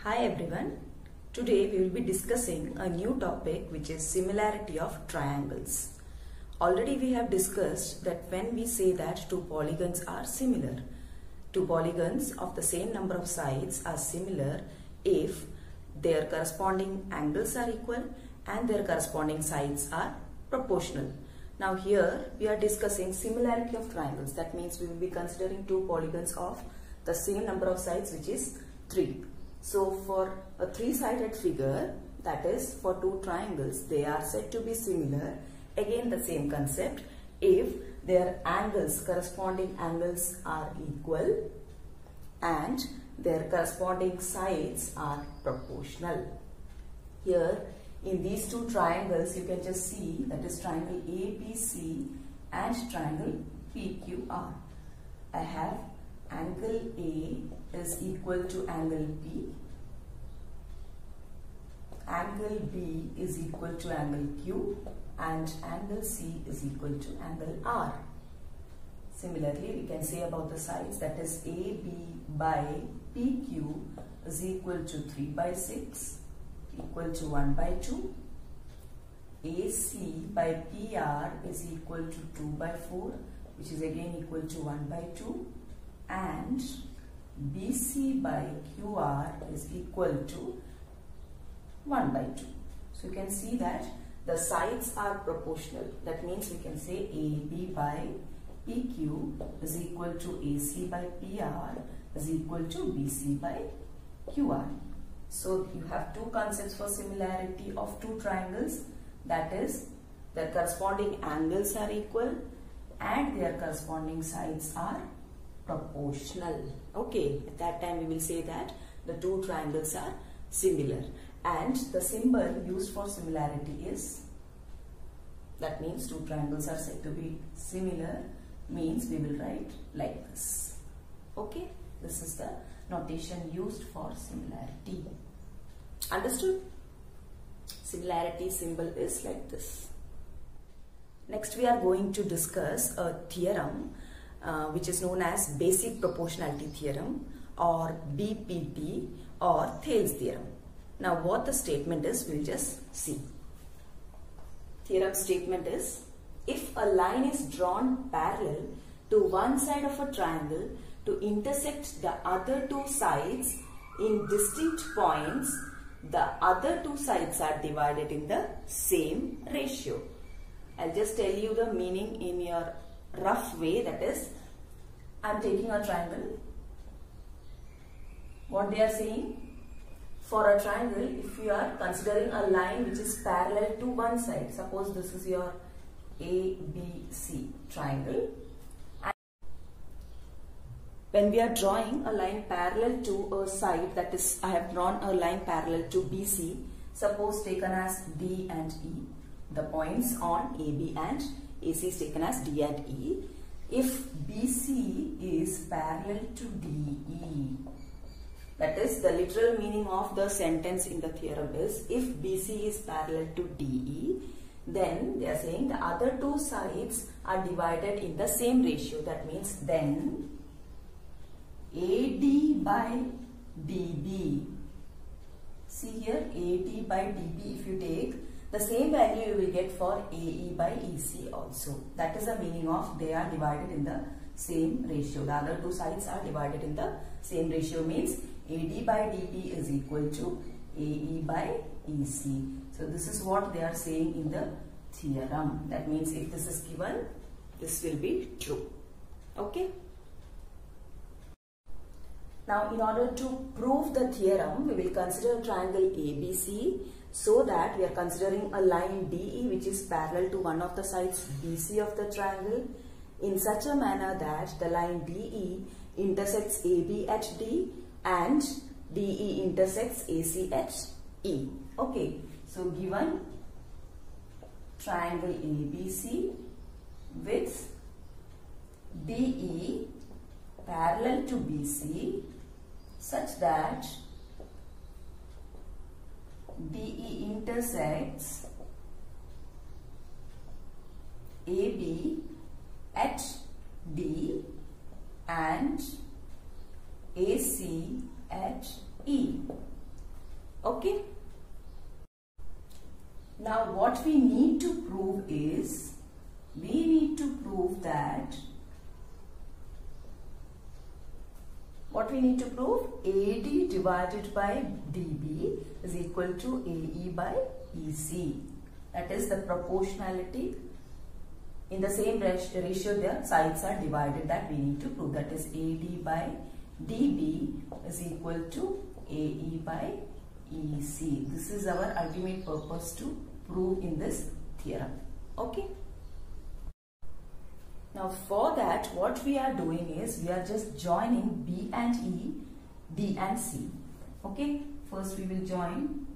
Hi everyone. Today we will be discussing a new topic which is similarity of triangles. Already we have discussed that when we say that two polygons are similar, two polygons of the same number of sides are similar if their corresponding angles are equal and their corresponding sides are proportional. Now here we are discussing similarity of triangles. That means we will be considering two polygons of the same number of sides, which is 3. So for a three-sided figure, that is for two triangles, they are said to be similar. Again the same concept, if their angles, corresponding angles are equal and their corresponding sides are proportional. Here in these two triangles you can just see, that is triangle ABC and triangle PQR. I have angle A is equal to angle B, angle B is equal to angle Q, and angle C is equal to angle R. Similarly, we can say about the sides, that is AB by PQ is equal to 3 by 6 equal to 1 by 2. AC by PR is equal to 2 by 4, which is again equal to 1 by 2. And BC by QR is equal to 1 by 2. So you can see that the sides are proportional. That means we can say AB by PQ is equal to AC by PR is equal to BC by QR. So you have two concepts for similarity of two triangles, that is their corresponding angles are equal and their corresponding sides are proportional. Okay, at that time we will say that the two triangles are similar, and the symbol used for similarity is, that means two triangles are said to be similar, means we will write like this. Okay, this is the notation used for similarity. Understood? Similarity symbol is like this. Next we are going to discuss a theorem which is known as basic proportionality theorem, or BPT, or Thales theorem. Now what the statement is, we'll just see. Theorem statement is, if a line is drawn parallel to one side of a triangle to intersect the other two sides in distinct points, the other two sides are divided in the same ratio. I'll just tell you the meaning in your rough way, that is, I'm taking a triangle. What they are saying, for a triangle, if you are considering a line which is parallel to one side, suppose this is your ABC triangle, and when we are drawing a line parallel to a side, that is, I have drawn a line parallel to BC, suppose taken as D and E, the points on AB and AC is taken as D and E. If BC is parallel to DE, that is, the literal meaning of the sentence in the theorem is, if BC is parallel to DE, then they are saying the other two sides are divided in the same ratio. That means then AD by DB, see here AD by DB, if you take the same value you will get for AE by EC also. That is the meaning of they are divided in the same ratio. The other two sides are divided in the same ratio, means AD by DB is equal to AE by EC. So this is what they are saying in the theorem. That means if this is given, this will be true. Okay. Now in order to prove the theorem, we will consider a triangle ABC, so that we are considering a line DE which is parallel to one of the sides BC of the triangle in such a manner that the line DE intersects AB at D and DE intersects AC at E. Okay, so given triangle ABC with DE parallel to BC such that DE intersects AB at D and AC at E. Okay. Now what we need to prove is, we need to prove that, what we need to prove? AD divided by DB is equal to AE by EC. That is the proportionality. In the same ratio their sides are divided, that we need to prove. That is AD by DB is equal to AE by EC. This is our ultimate purpose to prove in this theorem. Okay. Now for that, what we are doing is, we are just joining B and E, D and C. Okay. First we will join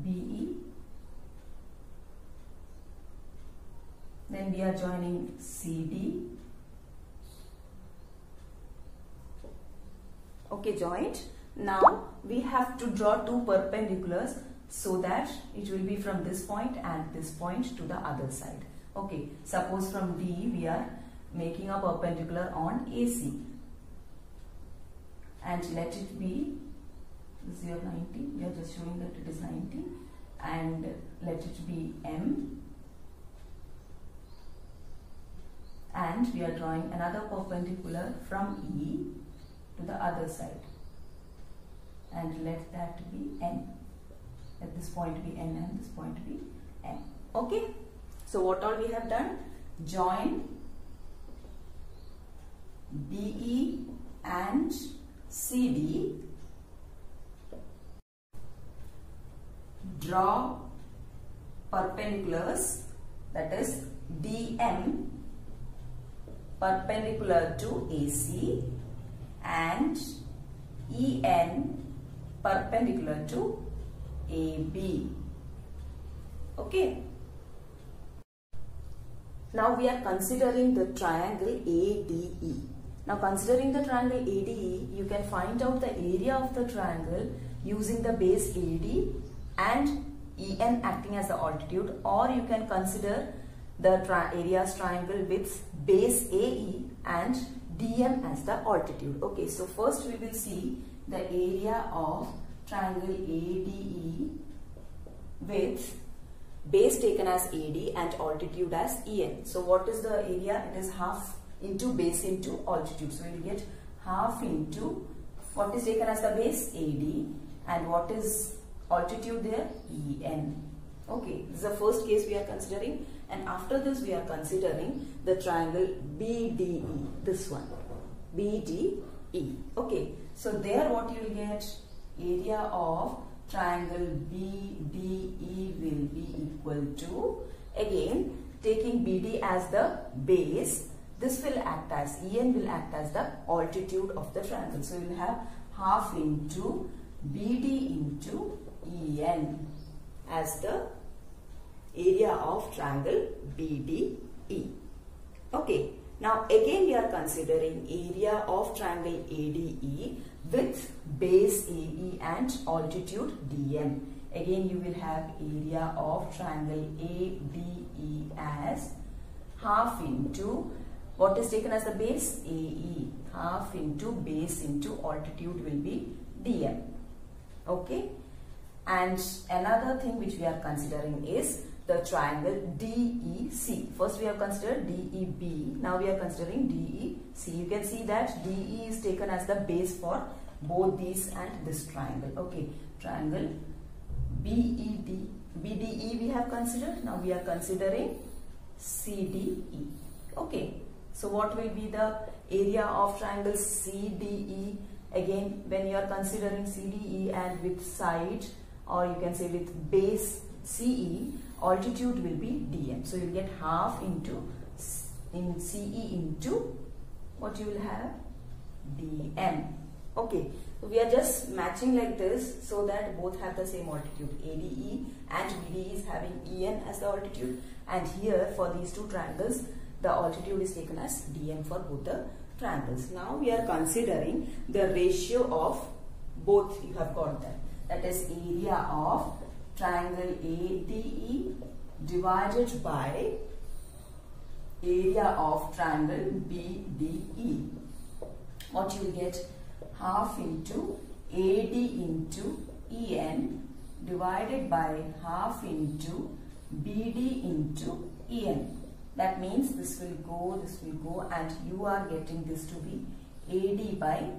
BE. Then we are joining CD. Okay, joined. Now we have to draw two perpendiculars so that it will be from this point and this point to the other side. Okay, suppose from D we are making a perpendicular on AC and let it be 090. We are just showing that it is 90, and let it be M, and we are drawing another perpendicular from E to the other side, and let that be N. Let this point be N and this point be M. Okay. So what all we have done? Join BE and CD. Draw perpendiculars, that is DM perpendicular to AC and EN perpendicular to AB. Okay. Now we are considering the triangle ADE. Now considering the triangle ADE, you can find out the area of the triangle using the base AD and EN acting as the altitude, or you can consider the area's triangle with base AE and DM as the altitude. Okay, so first we will see the area of triangle ADE with base taken as AD and altitude as EN. So what is the area? It is half into base into altitude. So we will get half into what is taken as the base AD and what is altitude there? EN. Okay, this is the first case we are considering, and after this we are considering the triangle BDE, this one, BDE. Okay, so there what you will get? Area of triangle BDE will be equal to, again taking BD as the base, this will act as, EN will act as the altitude of the triangle. So we will have half into BD into EN as the area of triangle BDE. Okay, now again we are considering area of triangle ADE with base AE and altitude DM. Again you will have area of triangle ADE as half into what is taken as the base AE, half into base into altitude will be DM. Okay, and another thing which we are considering is the triangle DEC. First we have considered DEB, now we are considering DEC. You can see that DE is taken as the base for both these and this triangle. Okay, triangle BDE we have considered, now we are considering CDE. Okay, so what will be the area of triangle CDE? Again, when you are considering CDE and with side, or you can say with base CE, altitude will be DM. So you will get half into in CE into what you will have? DM. Okay, so we are just matching like this so that both have the same altitude. ADE and BDE is having EN as the altitude, and here for these two triangles the altitude is taken as DM for both the triangles. Now we are considering the ratio of both. You have got that. That is area of triangle ADE divided by area of triangle BDE. What you will get? Half into AD into EN divided by half into BD into EN. That means this will go, and you are getting this to be AD by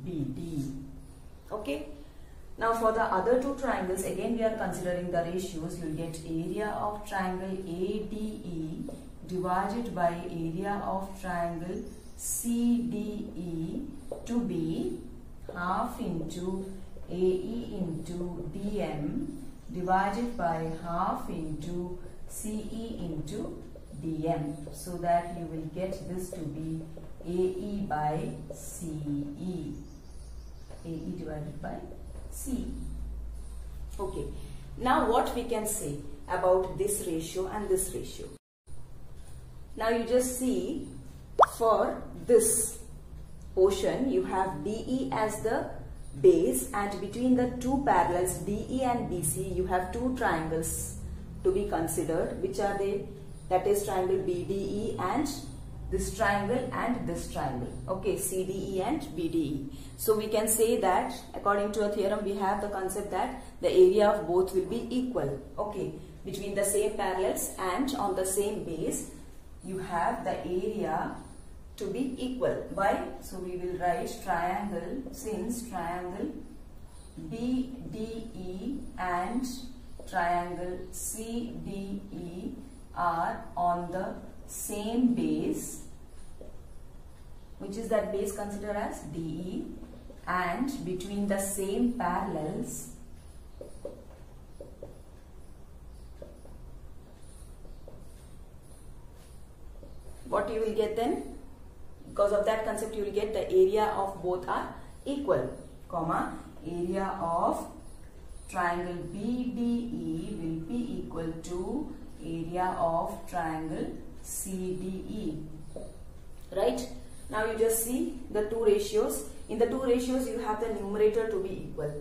BD. Okay. Now for the other two triangles, again we are considering the ratios. You will get area of triangle ADE divided by area of triangle CDE to be half into AE into DM divided by half into CE into DM, so that you will get this to be AE by CE. AE divided by CE. Okay. Now what we can say about this ratio and this ratio. Now you just see, for this portion you have DE as the base, and between the two parallels DE and BC you have two triangles to be considered. Which are they? That is triangle BDE and this triangle and this triangle. Okay, CDE and BDE. So we can say that according to a theorem we have the concept that the area of both will be equal. Okay, between the same parallels and on the same base you have the area to be equal. Why? So we will write triangle, since triangle BDE and triangle CDE are on the same base. Which is that base considered as DE, and between the same parallels what you will get then? Because of that concept you will get the area of both are equal, comma, area of triangle BDE will be equal to area of triangle CDE. Right? Now you just see the two ratios. In the two ratios you have the numerator to be equal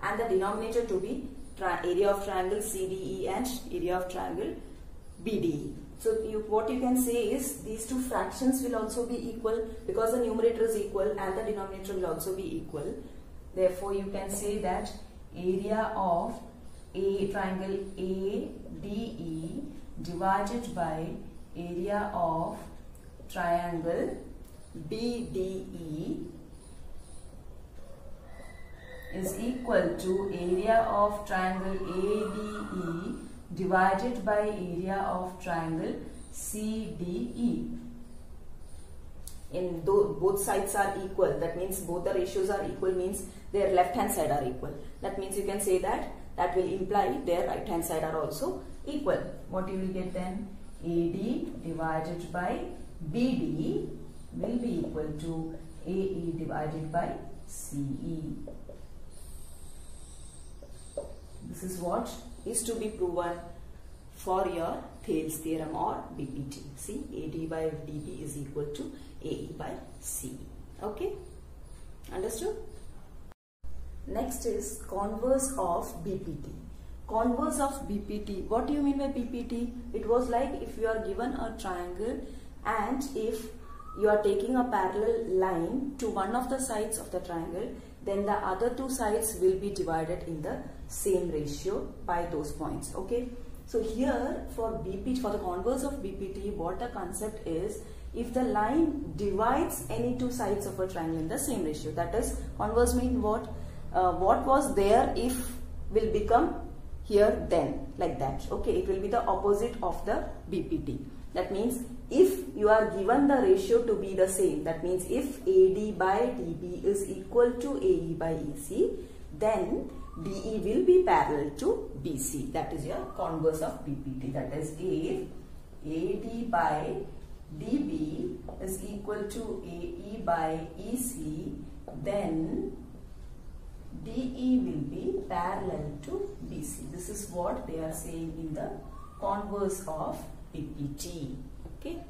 and the denominator to be area of triangle CDE and area of triangle BDE. So what you can say is these two fractions will also be equal because the numerator is equal and the denominator will also be equal. Therefore you can say that area of triangle ADE divided by area of triangle BDE is equal to area of triangle ADE divided by area of triangle CDE. In both sides are equal, that means both the ratios are equal, means their left hand side are equal. That means you can say that will imply their right hand side are also equal. What you will get then? AD divided by BD will be equal to AE divided by CE. This is what is to be proven for your Thales theorem or BPT. See, AD by DB is equal to AE by CE. Okay, understood? Next is converse of BPT. Converse of BPT. What do you mean by BPT? It was like if you are given a triangle and if you are taking a parallel line to one of the sides of the triangle, then the other two sides will be divided in the same ratio by those points. Okay. So here for BPT, for the converse of BPT, what the concept is, if the line divides any two sides of a triangle in the same ratio, that is, converse means what? What was there if will become here then, like that. Okay, it will be the opposite of the BPT. That means if you are given the ratio to be the same, that means if AD by DB is equal to AE by EC, then DE will be parallel to BC. That is your converse of BPT. That is, if AD by DB is equal to AE by EC, then DE will be parallel to BC. This is what they are saying in the converse of BPT. Okay.